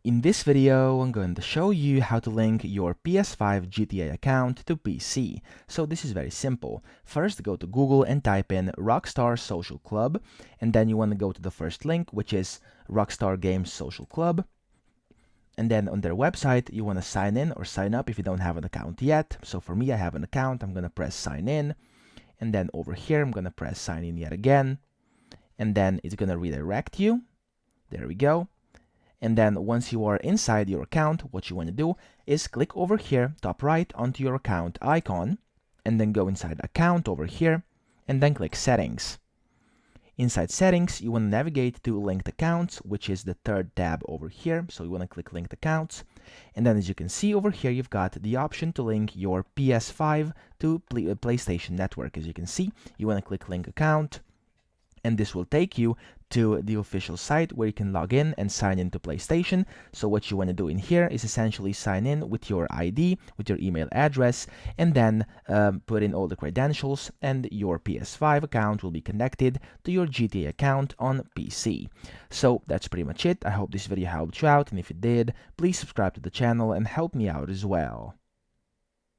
In this video, I'm going to show you how to link your PS5 GTA account to PC. So this is very simple. First, go to Google and type in Rockstar Social Club, and then you want to go to the first link, which is Rockstar Games Social Club. And then on their website, you want to sign in or sign up if you don't have an account yet. So for me, I have an account. I'm going to press sign in. And then over here, I'm going to press sign in yet again. And then it's going to redirect you. There we go. And then once you are inside your account, what you want to do is click over here, top right, onto your account icon, and then go inside account over here, and then click settings. Inside settings, you want to navigate to linked accounts, which is the third tab over here. So you want to click linked accounts. And then as you can see over here, you've got the option to link your PS5 to PlayStation Network. As you can see, you want to click link account, and this will take you to the official site where you can log in and sign into PlayStation. So what you want to do in here is essentially sign in with your ID, with your email address, and then put in all the credentials, and your PS5 account will be connected to your GTA account on PC. So that's pretty much it. I hope this video helped you out, and if it did, please subscribe to the channel and help me out as well.